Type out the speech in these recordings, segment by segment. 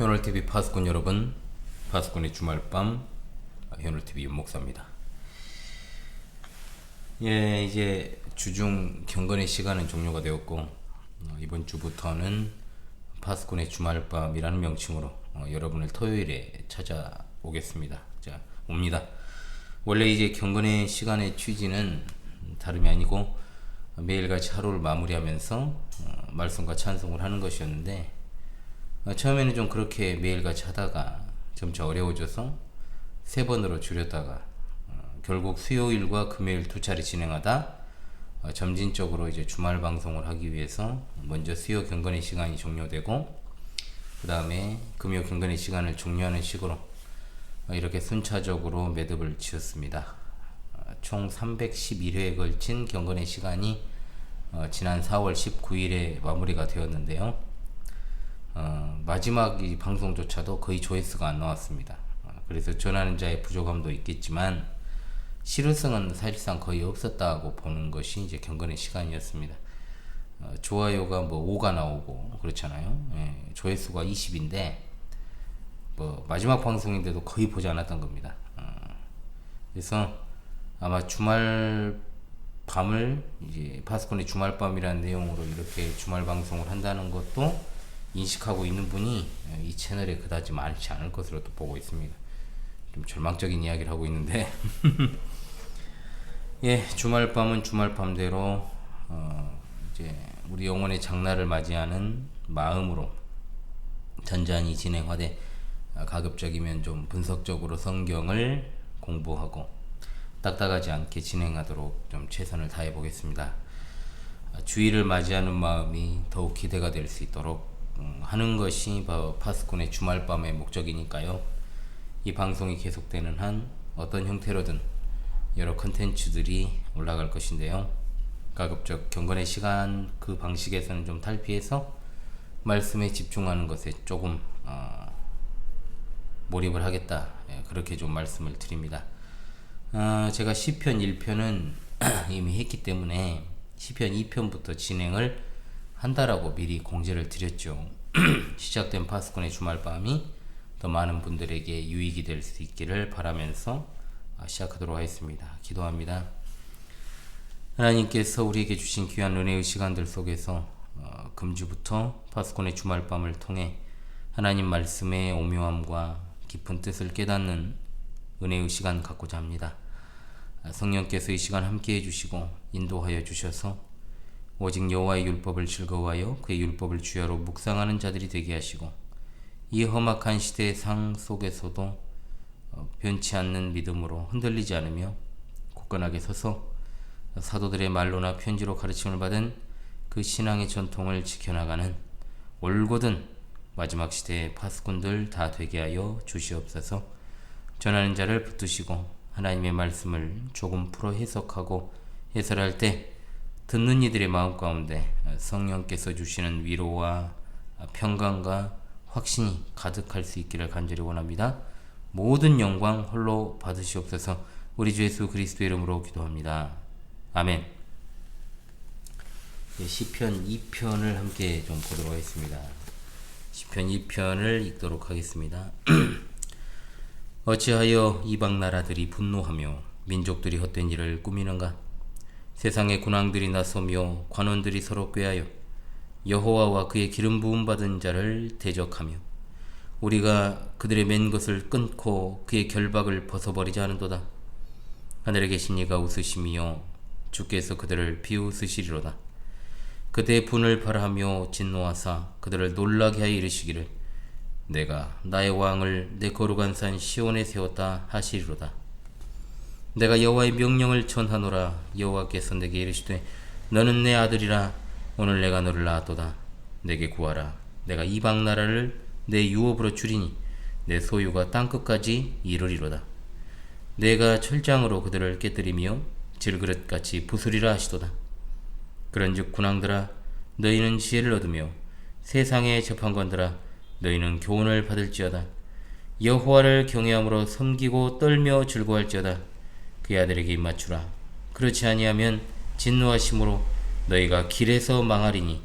현월TV 파수꾼 여러분, 파수꾼의 주말밤 현월TV 윤목사입니다. 예, 이제 주중 경건의 시간은 종료가 되었고 이번 주부터는 파수꾼의 주말밤이라는 명칭으로 여러분을 토요일에 찾아오겠습니다. 자, 옵니다. 원래 이제 경건의 시간의 취지는 다름이 아니고 매일같이 하루를 마무리하면서 말씀과 찬송을 하는 것이었는데, 처음에는 좀 그렇게 매일같이 하다가 점차 어려워져서 3번으로 줄였다가 결국 수요일과 금요일 2차례 진행하다 점진적으로 이제 주말 방송을 하기 위해서 먼저 수요 경건의 시간이 종료되고 그 다음에 금요 경건의 시간을 종료하는 식으로 이렇게 순차적으로 매듭을 지었습니다. 총 311회에 걸친 경건의 시간이 지난 4월 19일에 마무리가 되었는데요. 마지막 이 방송조차도 거의 조회수가 안 나왔습니다. 그래서 전하는 자의 부족함도 있겠지만 실효성은 사실상 거의 없었다고 보는 것이 이제 경건의 시간이었습니다. 좋아요가 뭐 5가 나오고 그렇잖아요. 예, 조회수가 20인데 뭐 마지막 방송인데도 거의 보지 않았던 겁니다. 그래서 아마 주말 밤을 이제 파수꾼의 주말밤이라는 내용으로 이렇게 주말 방송을 한다는 것도 인식하고 있는 분이 이 채널에 그다지 많지 않을 것으로 또 보고 있습니다. 좀 절망적인 이야기를 하고 있는데 예, 주말밤은 주말밤대로 이제 우리 영혼의 장날을 맞이하는 마음으로 전전히 진행하되 가급적이면 좀 분석적으로 성경을 공부하고 딱딱하지 않게 진행하도록 좀 최선을 다해 보겠습니다. 주일을 맞이하는 마음이 더욱 기대가 될 수 있도록 하는 것이 바로 파수꾼의 주말밤의 목적이니까요. 이 방송이 계속되는 한 어떤 형태로든 여러 컨텐츠들이 올라갈 것인데요. 가급적 경건의 시간 그 방식에서는 좀 탈피해서 말씀에 집중하는 것에 조금 몰입을 하겠다, 그렇게 좀 말씀을 드립니다. 제가 시편 1편은 이미 했기 때문에 시편 2편부터 진행을 한다라고 미리 공지를 드렸죠. 시작된 파수꾼의 주말밤이 더 많은 분들에게 유익이 될 수 있기를 바라면서 시작하도록 하겠습니다. 기도합니다. 하나님께서 우리에게 주신 귀한 은혜의 시간들 속에서 금주부터 파수꾼의 주말밤을 통해 하나님 말씀의 오묘함과 깊은 뜻을 깨닫는 은혜의 시간 갖고자 합니다. 성령께서 이 시간 함께 해주시고 인도하여 주셔서 오직 여호와의 율법을 즐거워하여 그의 율법을 주야로 묵상하는 자들이 되게 하시고 이 험악한 시대의 상 속에서도 변치 않는 믿음으로 흔들리지 않으며 굳건하게 서서 사도들의 말로나 편지로 가르침을 받은 그 신앙의 전통을 지켜나가는 올곧은 마지막 시대의 파수꾼들 다 되게 하여 주시옵소서. 전하는 자를 붙드시고 하나님의 말씀을 조금 풀어 해석하고 해설할 때 듣는 이들의 마음 가운데 성령께서 주시는 위로와 평강과 확신이 가득할 수 있기를 간절히 원합니다. 모든 영광 홀로 받으시옵소서. 우리 주 예수 그리스도의 이름으로 기도합니다. 아멘. 시편 2편을 함께 좀 보도록 하겠습니다. 시편 2편을 읽도록 하겠습니다. 어찌하여 이방 나라들이 분노하며 민족들이 헛된 일을 꾸미는가? 세상의 군왕들이 나서며 관원들이 서로 꾀하여 여호와와 그의 기름 부음 받은 자를 대적하며 우리가 그들의 맨 것을 끊고 그의 결박을 벗어버리자 하는도다. 하늘에 계신 이가 웃으시며 주께서 그들을 비웃으시리로다. 그대의 분을 발하며 진노하사 그들을 놀라게 하여 이르시기를 내가 나의 왕을 내 거룩한 산 시온에 세웠다 하시리로다. 내가 여호와의 명령을 전하노라. 여호와께서 내게 이르시되 너는 내 아들이라. 오늘 내가 너를 낳았도다. 내게 구하라. 내가 이방 나라를 내 유업으로 주리니 내 소유가 땅끝까지 이르리로다. 내가 철장으로 그들을 깨뜨리며 질그릇같이 부수리라 하시도다. 그런즉 군왕들아 너희는 지혜를 얻으며 세상의 재판관들아 너희는 교훈을 받을지어다. 여호와를 경외함으로 섬기고 떨며 즐거워할지어다. 그의 아들에게 입맞추라. 그렇지 아니하면 진노하심으로 너희가 길에서 망하리니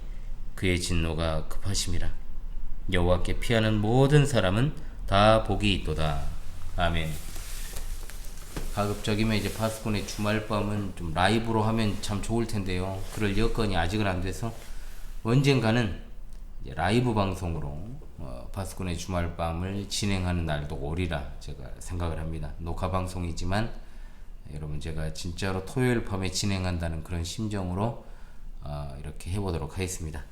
그의 진노가 급하심이라. 여호와께 피하는 모든 사람은 다 복이 있도다. 아멘. 가급적이면 이제 파수꾼의 주말밤은 좀 라이브로 하면 참 좋을 텐데요. 그럴 여건이 아직은 안 돼서 언젠가는 이제 라이브 방송으로 파수꾼의 주말밤을 진행하는 날도 오리라 제가 생각을 합니다. 녹화 방송이지만 여러분 제가 진짜로 토요일 밤에 진행한다는 그런 심정으로 이렇게 해보도록 하겠습니다.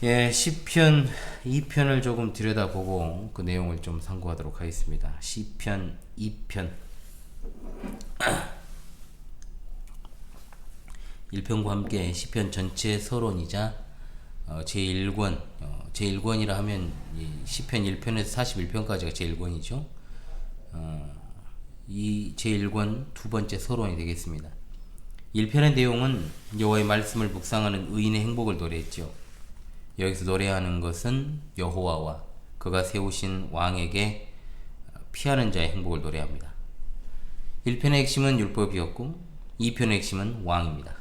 예, 시편 2편을 조금 들여다보고 그 내용을 좀 상고하도록 하겠습니다. 시편 2편 1편과 함께 시편 전체 서론이자 제1권 제1권이라 하면 이 시편 1편에서 41편까지가 제1권이죠. 이 제1권 두 번째 서론이 되겠습니다. 1편의 내용은 여호와의 말씀을 묵상하는 의인의 행복을 노래했죠. 여기서 노래하는 것은 여호와와 그가 세우신 왕에게 피하는 자의 행복을 노래합니다. 1편의 핵심은 율법이었고 2편의 핵심은 왕입니다.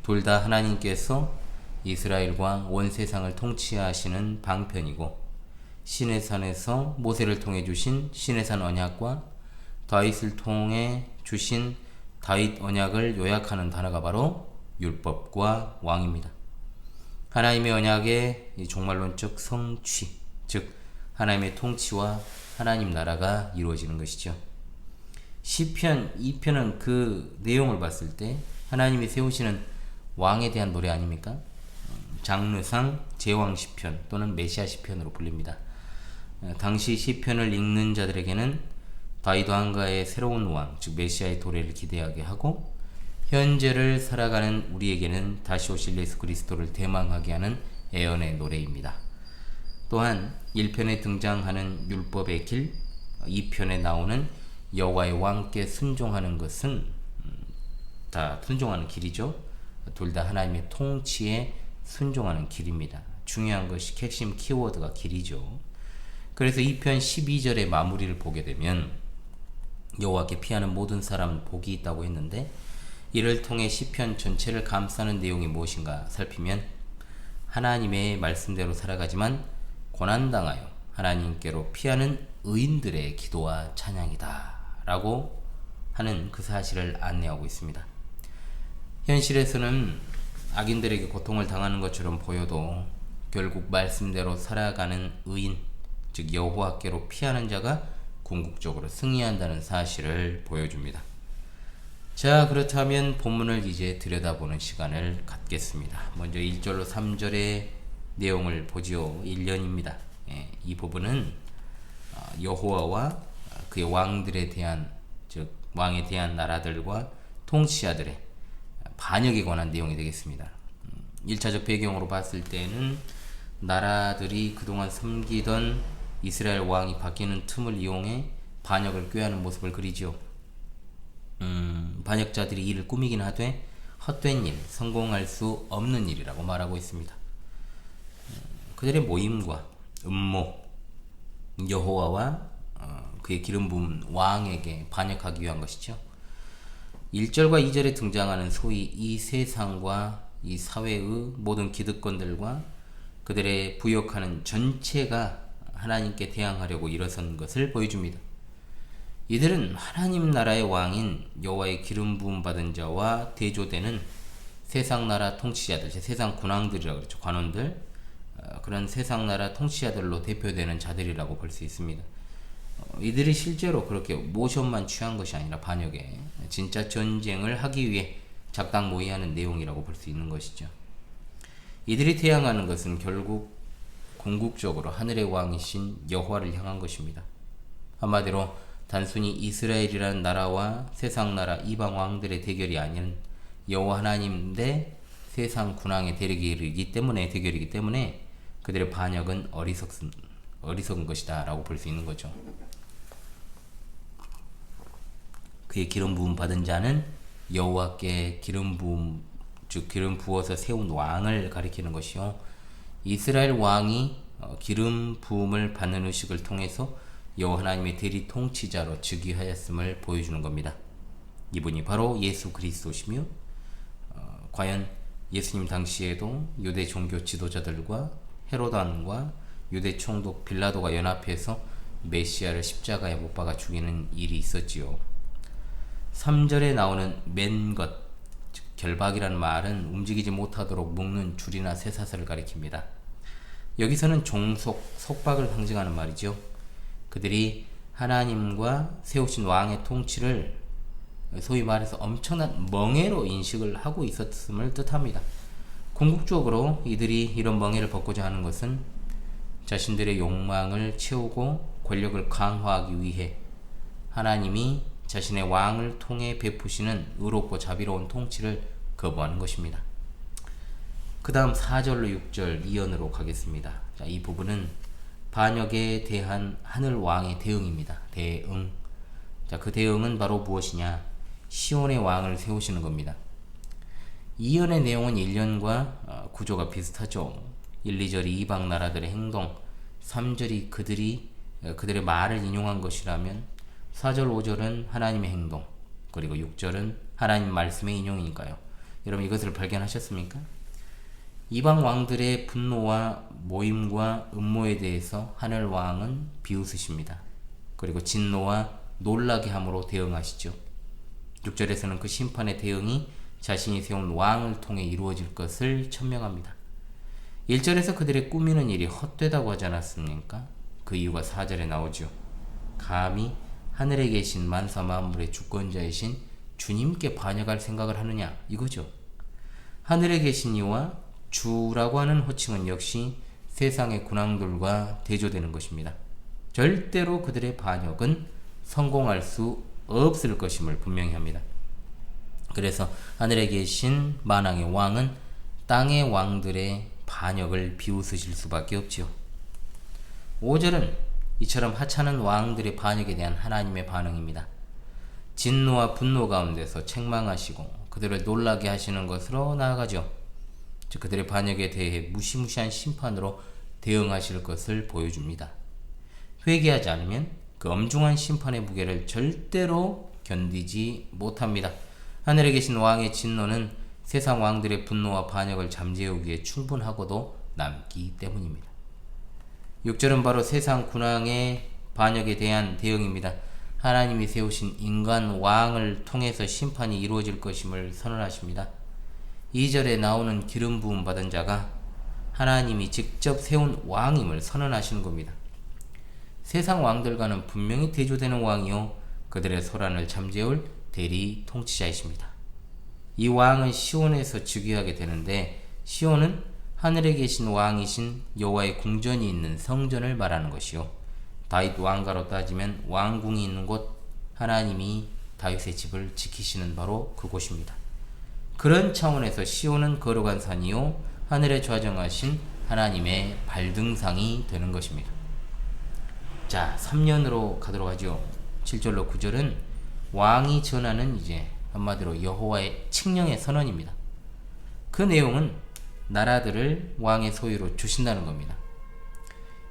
둘 다 하나님께서 이스라엘과 온 세상을 통치하시는 방편이고 신의 산에서 모세를 통해 주신 신의 산 언약과 다윗을 통해 주신 다윗 언약을 요약하는 단어가 바로 율법과 왕입니다. 하나님의 언약의 종말론적 성취, 즉 하나님의 통치와 하나님 나라가 이루어지는 것이죠. 시편 2편은 그 내용을 봤을 때 하나님이 세우시는 왕에 대한 노래 아닙니까? 장르상 제왕 시편 또는 메시아 시편으로 불립니다. 당시 시편을 읽는 자들에게는 다윗 왕가의 새로운 왕, 즉 메시아의 도래를 기대하게 하고 현재를 살아가는 우리에게는 다시 오실 예수 그리스도를 대망하게 하는 애언의 노래입니다. 또한 1편에 등장하는 율법의 길, 2편에 나오는 여호와의 왕께 순종하는 것은 다 순종하는 길이죠. 둘 다 하나님의 통치에 순종하는 길입니다. 중요한 것이 핵심 키워드가 길이죠. 그래서 2편 12절의 마무리를 보게 되면 여호와께 피하는 모든 사람은 복이 있다고 했는데 이를 통해 시편 전체를 감싸는 내용이 무엇인가 살피면 하나님의 말씀대로 살아가지만 고난당하여 하나님께로 피하는 의인들의 기도와 찬양이다 라고 하는 그 사실을 안내하고 있습니다. 현실에서는 악인들에게 고통을 당하는 것처럼 보여도 결국 말씀대로 살아가는 의인, 즉 여호와께로 피하는 자가 궁극적으로 승리한다는 사실을 보여줍니다. 자, 그렇다면 본문을 이제 들여다보는 시간을 갖겠습니다. 먼저 1절로 3절의 내용을 보지요. 1년입니다. 이 부분은 여호와와 그의 왕들에 대한, 즉 왕에 대한 나라들과 통치자들의 반역에 관한 내용이 되겠습니다. 1차적 배경으로 봤을 때는 나라들이 그동안 섬기던 이스라엘 왕이 바뀌는 틈을 이용해 반역을 꾀하는 모습을 그리죠. 반역자들이 이를 꾸미긴 하되 헛된 일, 성공할 수 없는 일이라고 말하고 있습니다. 그들의 모임과 음모, 여호와와 그의 기름 부은 왕에게 반역하기 위한 것이죠. 1절과 2절에 등장하는 소위 이 세상과 이 사회의 모든 기득권들과 그들의 부역하는 전체가 하나님께 대항하려고 일어선 것을 보여줍니다. 이들은 하나님 나라의 왕인 여호와의 기름 부음 받은 자와 대조되는 세상 나라 통치자들, 세상 군왕들이라고 그랬죠. 관원들, 그런 세상 나라 통치자들로 대표되는 자들이라고 볼 수 있습니다. 이들이 실제로 그렇게 모션만 취한 것이 아니라 반역에 진짜 전쟁을 하기 위해 작당 모의하는 내용이라고 볼 수 있는 것이죠. 이들이 대항하는 것은 결국 궁극적으로 하늘의 왕이신 여호와를 향한 것입니다. 한마디로 단순히 이스라엘이라는 나라와 세상 나라 이방 왕들의 대결이 아닌 여호와 하나님 대 세상 군왕의 대결이기 때문에 그들의 반역은 어리석은 것이다 라고 볼 수 있는 거죠. 그의 기름 부음 받은 자는 여호와께 기름 부음, 즉 기름 부어서 세운 왕을 가리키는 것이요, 이스라엘 왕이 기름 부음을 받는 의식을 통해서 여호와 하나님의 대리 통치자로 즉위하였음을 보여주는 겁니다. 이분이 바로 예수 그리스도시며 과연 예수님 당시에도 유대 종교 지도자들과 헤로단과 유대 총독 빌라도가 연합해서 메시아를 십자가에 못 박아 죽이는 일이 있었지요. 3절에 나오는 맨 것, 즉 결박이라는 말은 움직이지 못하도록 묶는 줄이나 쇠사슬을 가리킵니다. 여기서는 종속, 속박을 상징하는 말이죠. 그들이 하나님과 세우신 왕의 통치를 소위 말해서 엄청난 멍해로 인식을 하고 있었음을 뜻합니다. 궁극적으로 이들이 이런 멍해를 벗고자 하는 것은 자신들의 욕망을 채우고 권력을 강화하기 위해 하나님이 자신의 왕을 통해 베푸시는 의롭고 자비로운 통치를 거부하는 것입니다. 그 다음 4절로 6절 이언으로 가겠습니다. 자, 이 부분은 반역에 대한 하늘 왕의 대응입니다. 대응. 자, 그 대응은 바로 무엇이냐? 시온의 왕을 세우시는 겁니다. 이언의 내용은 1년과 구조가 비슷하죠. 1, 2절이 이방 나라들의 행동, 3절이 그들의 말을 인용한 것이라면 4절, 5절은 하나님의 행동, 그리고 6절은 하나님 말씀의 인용이니까요. 여러분 이것을 발견하셨습니까? 이방 왕들의 분노와 모임과 음모에 대해서 하늘 왕은 비웃으십니다. 그리고 진노와 놀라게 함으로 대응하시죠. 6절에서는 그 심판의 대응이 자신이 세운 왕을 통해 이루어질 것을 천명합니다. 1절에서 그들의 꾸미는 일이 헛되다고 하지 않았습니까? 그 이유가 4절에 나오죠. 감히 하늘에 계신 만사 만물의 주권자이신 주님께 반역할 생각을 하느냐, 이거죠. 하늘에 계신 이와 주라고 하는 호칭은 역시 세상의 군왕들과 대조되는 것입니다. 절대로 그들의 반역은 성공할 수 없을 것임을 분명히 합니다. 그래서 하늘에 계신 만왕의 왕은 땅의 왕들의 반역을 비웃으실 수밖에 없지요. 5절은 이처럼 하찮은 왕들의 반역에 대한 하나님의 반응입니다. 진노와 분노 가운데서 책망하시고 그들을 놀라게 하시는 것으로 나아가죠. 즉 그들의 반역에 대해 무시무시한 심판으로 대응하실 것을 보여줍니다. 회개하지 않으면 그 엄중한 심판의 무게를 절대로 견디지 못합니다. 하늘에 계신 왕의 진노는 세상 왕들의 분노와 반역을 잠재우기에 충분하고도 남기 때문입니다. 6절은 바로 세상 군왕의 반역에 대한 대응입니다. 하나님이 세우신 인간 왕을 통해서 심판이 이루어질 것임을 선언하십니다. 2절에 나오는 기름 부음 받은 자가 하나님이 직접 세운 왕임을 선언하시는 겁니다. 세상 왕들과는 분명히 대조되는 왕이요 그들의 소란을 잠재울 대리 통치자이십니다. 이 왕은 시온에서 즉위하게 되는데 시온은 하늘에 계신 왕이신 여호와의 궁전이 있는 성전을 말하는 것이요 다윗 왕가로 따지면 왕궁이 있는 곳, 하나님이 다윗의 집을 지키시는 바로 그곳입니다. 그런 차원에서 시온은 거룩한 산이요 하늘에 좌정하신 하나님의 발등상이 되는 것입니다. 자, 3년으로 가도록 하죠. 7절로 9절은 왕이 전하는 이제 한마디로 여호와의 칙령의 선언입니다. 그 내용은 나라들을 왕의 소유로 주신다는 겁니다.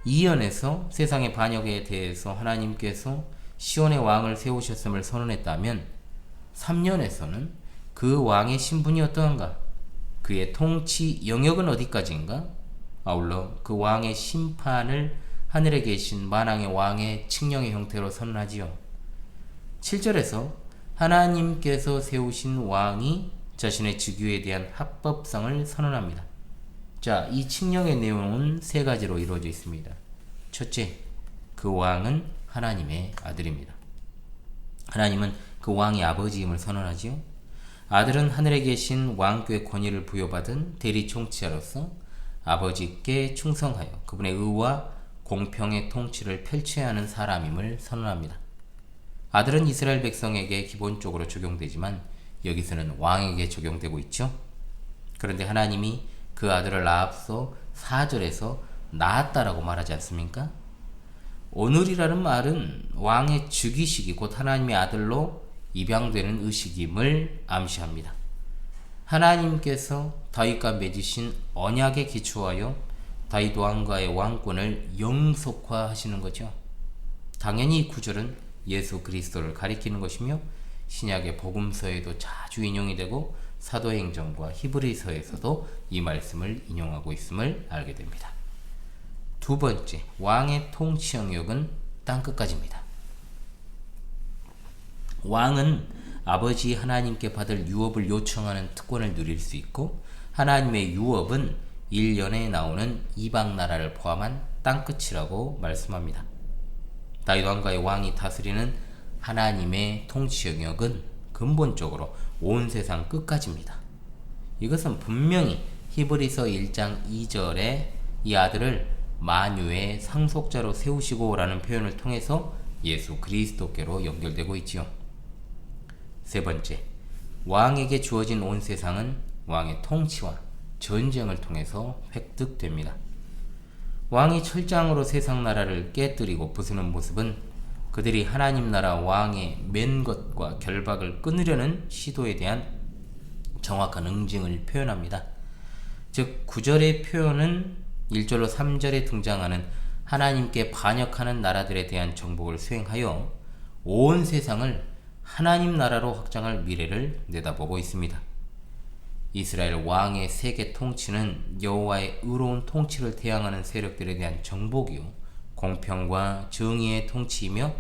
2연에서 세상의 반역에 대해서 하나님께서 시온의 왕을 세우셨음을 선언했다면 3년에서는 그 왕의 신분이 어떠한가? 그의 통치 영역은 어디까지인가? 아울러 그 왕의 심판을 하늘에 계신 만왕의 왕의 칙령의 형태로 선언하지요. 7절에서 하나님께서 세우신 왕이 자신의 즉위에 대한 합법성을 선언합니다. 자, 이 칙령의 내용은 세 가지로 이루어져 있습니다. 첫째, 그 왕은 하나님의 아들입니다. 하나님은 그 왕의 아버지임을 선언하지요. 아들은 하늘에 계신 왕께 권위를 부여받은 대리 총치자로서 아버지께 충성하여 그분의 의와 공평의 통치를 펼쳐야 하는 사람임을 선언합니다. 아들은 이스라엘 백성에게 기본적으로 적용되지만 여기서는 왕에게 적용되고 있죠. 그런데 하나님이 그 아들을 앞서 4절에서 낳았다라고 말하지 않습니까? 오늘이라는 말은 왕의 즉위식이 곧 하나님의 아들로 입양되는 의식임을 암시합니다. 하나님께서 다윗과 맺으신 언약에 기초하여 다윗 왕과의 왕권을 영속화하시는 거죠. 당연히 이 구절은 예수 그리스도를 가리키는 것이며 신약의 복음서에도 자주 인용이 되고 사도행전과 히브리서에서도 이 말씀을 인용하고 있음을 알게 됩니다. 두 번째, 왕의 통치 영역은 땅끝까지입니다. 왕은 아버지 하나님께 받을 유업을 요청하는 특권을 누릴 수 있고, 하나님의 유업은 1년에 나오는 이방 나라를 포함한 땅끝이라고 말씀합니다. 다윗 왕가의 왕이 다스리는 하나님의 통치 영역은 근본적으로 온 세상 끝까지입니다. 이것은 분명히 히브리서 1장 2절에 이 아들을 만유의 상속자로 세우시고 라는 표현을 통해서 예수 그리스도께로 연결되고 있지요. 세 번째, 왕에게 주어진 온 세상은 왕의 통치와 전쟁을 통해서 획득됩니다. 왕이 철장으로 세상 나라를 깨뜨리고 부수는 모습은 그들이 하나님 나라 왕의 맨 것과 결박을 끊으려는 시도에 대한 정확한 응징을 표현합니다. 즉 9절의 표현은 1절로 3절에 등장하는 하나님께 반역하는 나라들에 대한 정복을 수행하여 온 세상을 하나님 나라로 확장할 미래를 내다보고 있습니다. 이스라엘 왕의 세계 통치는 여호와의 의로운 통치를 대항하는 세력들에 대한 정복이요, 공평과 정의의 통치이며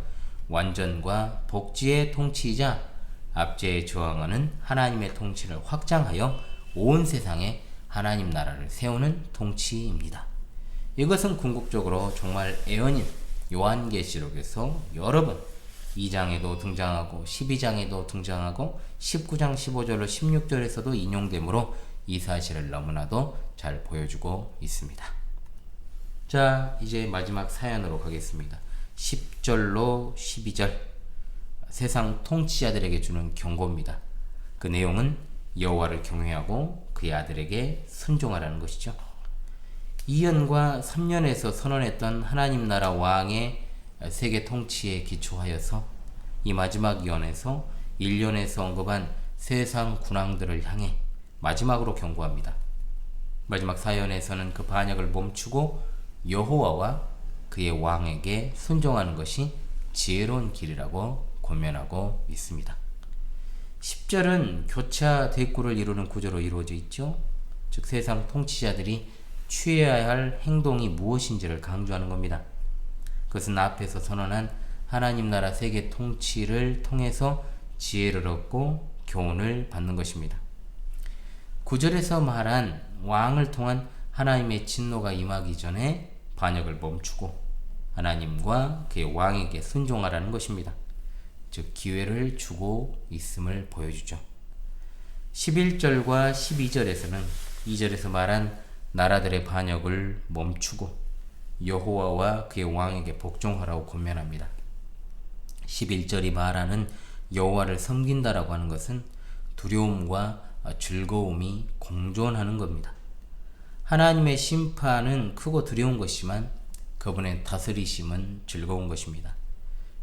완전과 복지의 통치이자 압제에 저항하는 하나님의 통치를 확장하여 온 세상에 하나님 나라를 세우는 통치입니다. 이것은 궁극적으로 정말 예언인 요한계시록에서 여러 번 2장에도 등장하고 12장에도 등장하고 19장 15절로 16절에서도 인용되므로 이 사실을 너무나도 잘 보여주고 있습니다. 자, 이제 마지막 사연으로 가겠습니다. 10절로 12절, 세상 통치자들에게 주는 경고입니다. 그 내용은 여호와를 경외하고 그의 아들에게 순종하라는 것이죠. 2년과 3년에서 선언했던 하나님 나라 왕의 세계 통치에 기초하여서 이 마지막 예언에서 1년에서 언급한 세상 군왕들을 향해 마지막으로 경고합니다. 마지막 사연에서는 그 반역을 멈추고 여호와와 그의 왕에게 순종하는 것이 지혜로운 길이라고 권면하고 있습니다. 10절은 교차 대꾸를 이루는 구조로 이루어져 있죠. 즉 세상 통치자들이 취해야 할 행동이 무엇인지를 강조하는 겁니다. 그것은 앞에서 선언한 하나님 나라 세계 통치를 통해서 지혜를 얻고 교훈을 받는 것입니다. 9절에서 말한 왕을 통한 하나님의 진노가 임하기 전에 반역을 멈추고 하나님과 그의 왕에게 순종하라는 것입니다. 즉 기회를 주고 있음을 보여주죠. 11절과 12절에서는 2절에서 말한 나라들의 반역을 멈추고 여호와와 그의 왕에게 복종하라고 권면합니다. 11절이 말하는 여호와를 섬긴다라고 하는 것은 두려움과 즐거움이 공존하는 겁니다. 하나님의 심판은 크고 두려운 것이지만 그분의 다스리심은 즐거운 것입니다.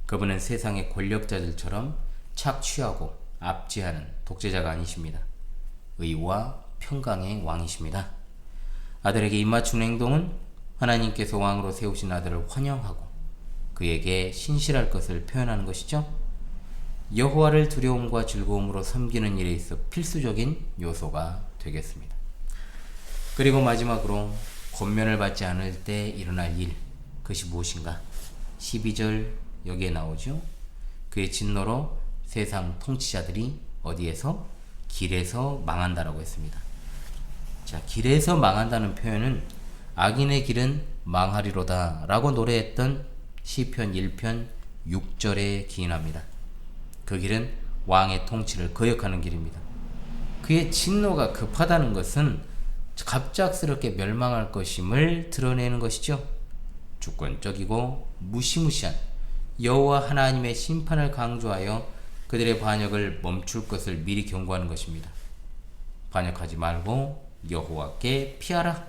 그분은 세상의 권력자들처럼 착취하고 압제하는 독재자가 아니십니다. 의와 평강의 왕이십니다. 아들에게 입맞추는 행동은 하나님께서 왕으로 세우신 아들을 환영하고 그에게 신실할 것을 표현하는 것이죠. 여호와를 두려움과 즐거움으로 섬기는 일에 있어 필수적인 요소가 되겠습니다. 그리고 마지막으로 권면을 받지 않을 때 일어날 일, 그것이 무엇인가? 12절 여기에 나오죠. 그의 진노로 세상 통치자들이 어디에서? 길에서 망한다라고 했습니다. 자, 길에서 망한다는 표현은 악인의 길은 망하리로다 라고 노래했던 시편 1편 6절에 기인합니다. 그 길은 왕의 통치를 거역하는 길입니다. 그의 진노가 급하다는 것은 갑작스럽게 멸망할 것임을 드러내는 것이죠. 주권적이고 무시무시한 여호와 하나님의 심판을 강조하여 그들의 반역을 멈출 것을 미리 경고하는 것입니다. 반역하지 말고 여호와께 피하라.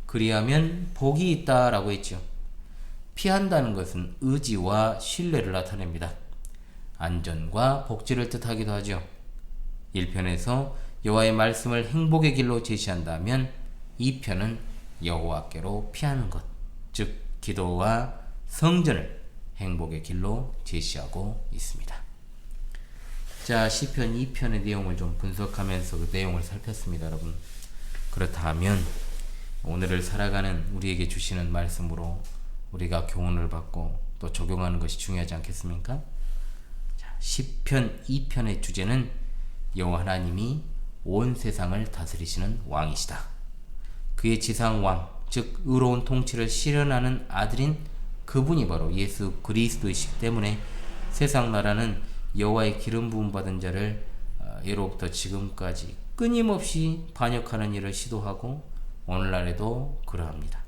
그리하면 복이 있다 라고 했죠. 피한다는 것은 의지와 신뢰를 나타냅니다. 안전과 복지를 뜻하기도 하죠. 1편에서 여호와의 말씀을 행복의 길로 제시한다면 2편은 여호와께로 피하는 것, 즉 기도와 성전을 행복의 길로 제시하고 있습니다. 자, 시편 2편의 내용을 좀 분석하면서 그 내용을 살폈습니다. 여러분, 그렇다면 오늘을 살아가는 우리에게 주시는 말씀으로 우리가 교훈을 받고 또 적용하는 것이 중요하지 않겠습니까? 자, 시편 2편의 주제는 여호와 하나님이 온 세상을 다스리시는 왕이시다. 그의 지상왕, 즉 의로운 통치를 실현하는 아들인 그분이 바로 예수 그리스도이시기 때문에 세상 나라는 여호와의 기름 부음 받은 자를 예로부터 지금까지 끊임없이 반역하는 일을 시도하고 오늘날에도 그러합니다.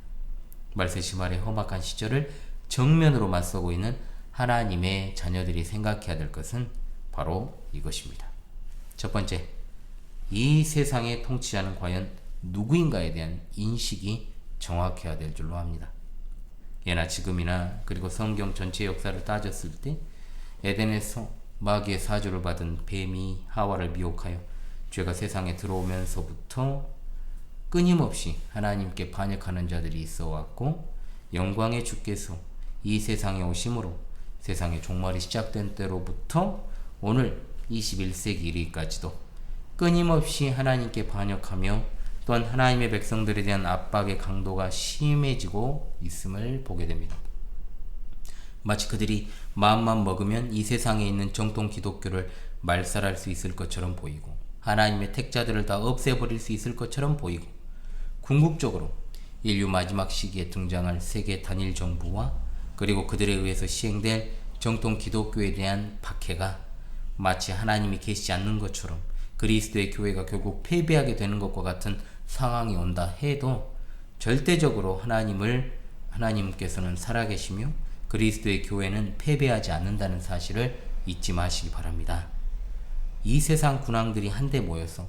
말세시말의 험악한 시절을 정면으로 맞서고 있는 하나님의 자녀들이 생각해야 될 것은 바로 이것입니다. 첫 번째, 이 세상의 통치자는 과연 누구인가에 대한 인식이 정확해야 될 줄로 합니다. 예나 지금이나 그리고 성경 전체 역사를 따졌을 때 에덴에서 마귀의 사주를 받은 뱀이 하와를 미혹하여 죄가 세상에 들어오면서부터 끊임없이 하나님께 반역하는 자들이 있어 왔고, 영광의 주께서 이 세상에 오심으로 세상의 종말이 시작된 때로부터 오늘 21세기 이르기까지도 끊임없이 하나님께 반역하며 또한 하나님의 백성들에 대한 압박의 강도가 심해지고 있음을 보게 됩니다. 마치 그들이 마음만 먹으면 이 세상에 있는 정통 기독교를 말살할 수 있을 것처럼 보이고 하나님의 택자들을 다 없애버릴 수 있을 것처럼 보이고, 궁극적으로 인류 마지막 시기에 등장할 세계 단일 정부와 그리고 그들에 의해서 시행될 정통 기독교에 대한 박해가 마치 하나님이 계시지 않는 것처럼 그리스도의 교회가 결국 패배하게 되는 것과 같은 상황이 온다 해도 절대적으로 하나님께서는 살아계시며 그리스도의 교회는 패배하지 않는다는 사실을 잊지 마시기 바랍니다. 이 세상 군왕들이 한데 모여서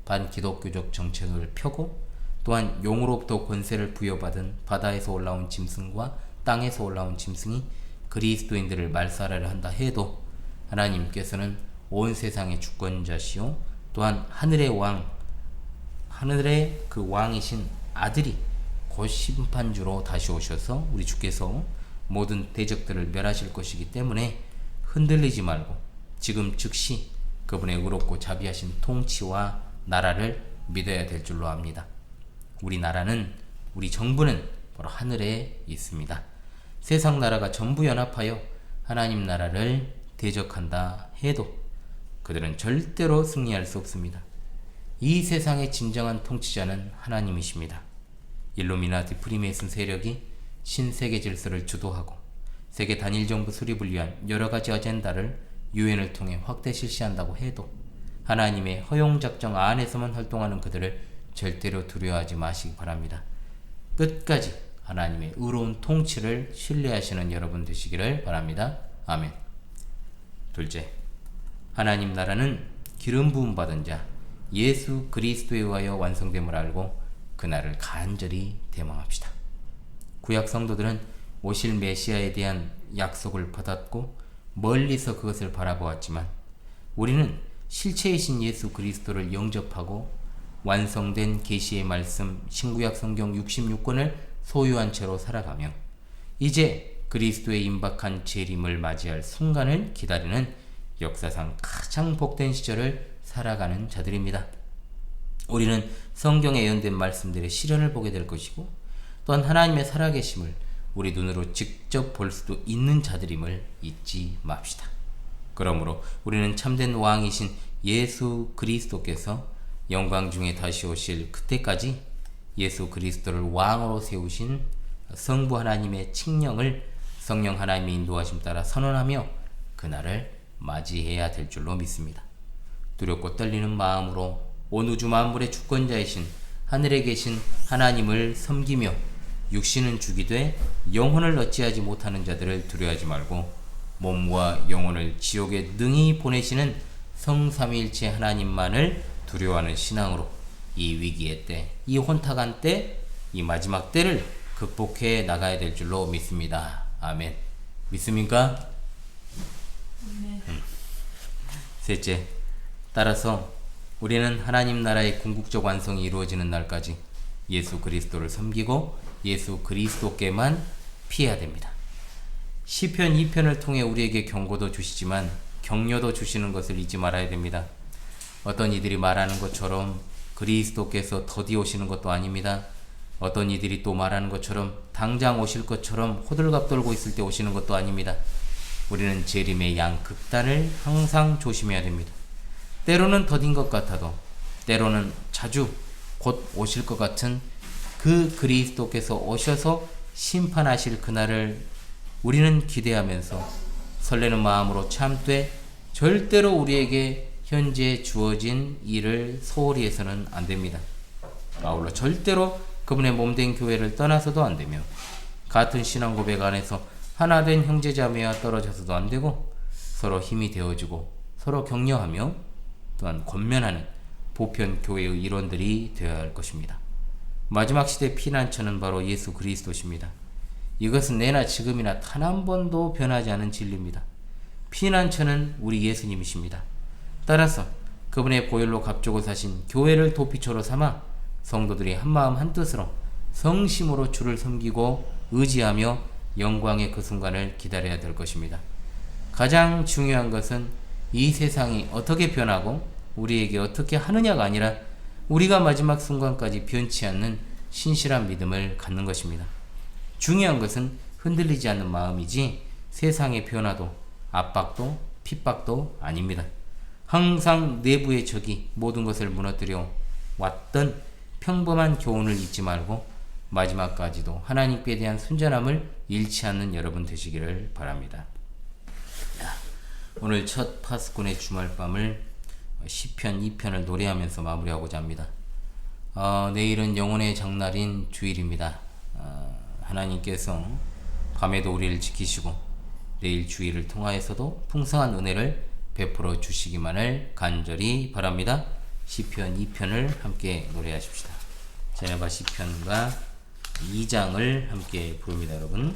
반기독교적 정책을 펴고 또한 용으로부터 권세를 부여받은 바다에서 올라온 짐승과 땅에서 올라온 짐승이 그리스도인들을 말살하려 한다 해도 하나님께서는 온 세상의 주권자시요 또한 하늘의 그 왕이신 아들이 곧 심판주로 다시 오셔서 우리 주께서 모든 대적들을 멸하실 것이기 때문에 흔들리지 말고 지금 즉시 그분의 의롭고 자비하신 통치와 나라를 믿어야 될 줄로 압니다. 우리 정부는 바로 하늘에 있습니다. 세상 나라가 전부 연합하여 하나님 나라를 대적한다 해도 그들은 절대로 승리할 수 없습니다. 이 세상의 진정한 통치자는 하나님이십니다. 일루미나티 프리메이슨 세력이 신세계 질서를 주도하고 세계 단일 정부 수립을 위한 여러 가지 어젠다를 유엔을 통해 확대 실시한다고 해도 하나님의 허용 작정 안에서만 활동하는 그들을 절대로 두려워하지 마시기 바랍니다. 끝까지 하나님의 의로운 통치를 신뢰하시는 여러분 되시기를 바랍니다. 아멘. 둘째, 하나님 나라는 기름 부음 받은 자 예수 그리스도에 의하여 완성됨을 알고 그날을 간절히 대망합시다. 구약 성도들은 오실 메시아에 대한 약속을 받았고 멀리서 그것을 바라보았지만 우리는 실체이신 예수 그리스도를 영접하고 완성된 계시의 말씀 신구약 성경 66권을 소유한 채로 살아가며 이제 그리스도의 임박한 재림을 맞이할 순간을 기다리는 역사상 가장 복된 시절을 살아가는 자들입니다. 우리는 성경에 예언된 말씀들의 실현을 보게 될 것이고 또한 하나님의 살아계심을 우리 눈으로 직접 볼 수도 있는 자들임을 잊지 맙시다. 그러므로 우리는 참된 왕이신 예수 그리스도께서 영광 중에 다시 오실 그때까지 예수 그리스도를 왕으로 세우신 성부 하나님의 칙령을 성령 하나님의 인도하심 따라 선언하며 그날을 맞이해야 될 줄로 믿습니다. 두렵고 떨리는 마음으로 온 우주 만물의 주권자이신 하늘에 계신 하나님을 섬기며 육신은 죽이되 영혼을 어찌하지 못하는 자들을 두려워하지 말고 몸과 영혼을 지옥에 능히 보내시는 성삼위일체 하나님만을 두려워하는 신앙으로 이 위기의 때, 이 혼탁한 때, 이 마지막 때를 극복해 나가야 될 줄로 믿습니다. 아멘. 믿습니까? 네. 셋째, 따라서 우리는 하나님 나라의 궁극적 완성이 이루어지는 날까지 예수 그리스도를 섬기고 예수 그리스도께만 피해야 됩니다. 시편 2편을 통해 우리에게 경고도 주시지만 격려도 주시는 것을 잊지 말아야 됩니다. 어떤 이들이 말하는 것처럼 그리스도께서 더디 오시는 것도 아닙니다. 어떤 이들이 또 말하는 것처럼 당장 오실 것처럼 호들갑 떨고 있을 때 오시는 것도 아닙니다. 우리는 재림의 양극단을 항상 조심해야 됩니다. 때로는 더딘 것 같아도 때로는 자주 곧 오실 것 같은 그 그리스도께서 오셔서 심판하실 그날을 우리는 기대하면서 설레는 마음으로 참되 절대로 우리에게 현재 주어진 일을 소홀히 해서는 안 됩니다. 아울러 절대로 그분의 몸된 교회를 떠나서도 안 되며 같은 신앙 고백 안에서 하나된 형제자매와 떨어져서도 안 되고 서로 힘이 되어주고 서로 격려하며 또한 권면하는 보편 교회의 일원들이 되어야 할 것입니다. 마지막 시대 피난처는 바로 예수 그리스도십니다. 이것은 내나 지금이나 단 한 번도 변하지 않은 진리입니다. 피난처는 우리 예수님이십니다. 따라서 그분의 보혈로 값주고 사신 교회를 도피처로 삼아 성도들이 한마음 한뜻으로 성심으로 주를 섬기고 의지하며 영광의 그 순간을 기다려야 될 것입니다. 가장 중요한 것은 이 세상이 어떻게 변하고 우리에게 어떻게 하느냐가 아니라 우리가 마지막 순간까지 변치 않는 신실한 믿음을 갖는 것입니다. 중요한 것은 흔들리지 않는 마음이지 세상의 변화도 압박도 핍박도 아닙니다. 항상 내부의 적이 모든 것을 무너뜨려 왔던 평범한 교훈을 잊지 말고 마지막까지도 하나님께 대한 순전함을 잃지 않는 여러분 되시기를 바랍니다. 오늘 첫 파수꾼의 주말밤을 시편 2편을 노래하면서 마무리하고자 합니다. 내일은 영혼의 장날인 주일입니다. 하나님께서 밤에도 우리를 지키시고 내일 주일을 통하여서도 풍성한 은혜를 베풀어 주시기만을 간절히 바랍니다. 시편 2편을 함께 노래하십시다. 제네바 시편과 2장을 함께 부릅니다. 여러분.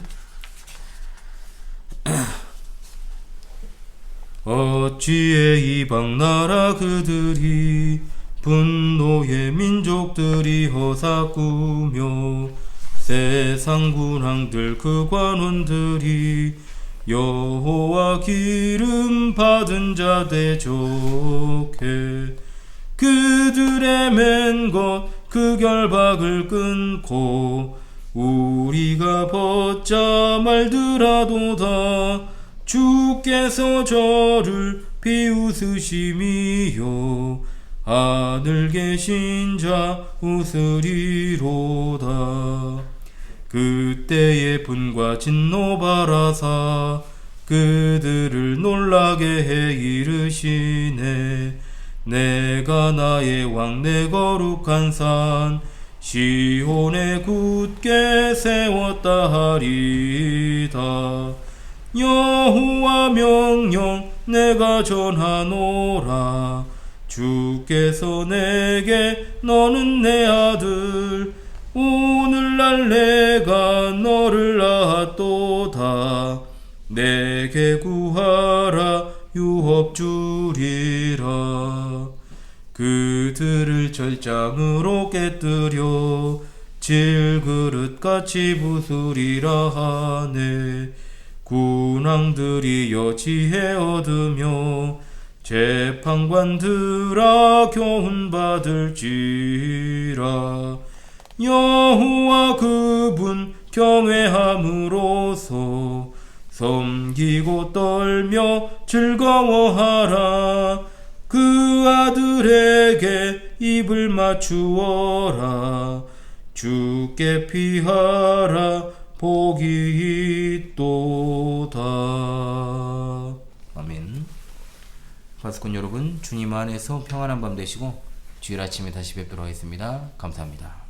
어찌해 이방 나라 그들이 분노의 민족들이 허사꾸며 세상 군왕들 그 관원들이 여호와 기름 받은 자 대적해 그들의 맨 것 그 결박을 끊고 우리가 벗자 말더라도다 주께서 저를 비웃으심이요 하늘 계신 자 웃으리로다. 그때의 분과 진노 바라사 그들을 놀라게 해 이르시네. 내가 나의 왕 내 거룩한 산 시온에 굳게 세웠다 하리다. 여호와 명령 내가 전하노라. 주께서 내게 너는 내 아들 오늘날 내가 너를 낳았도다. 내게 구하라 유업 주리라. 그들을 절장으로 깨뜨려 질그릇같이 부수리라 하네. 군왕들이 여지해 얻으며 재판관들아 교훈받을지라. 여호와 그분 경외함으로써 섬기고 떨며 즐거워하라. 그 아들에게 입을 맞추어라. 주께 피하라. 복이 있도다. 아멘. 파수꾼 여러분, 주님 안에서 평안한 밤 되시고 주일 아침에 다시 뵙도록 하겠습니다. 감사합니다.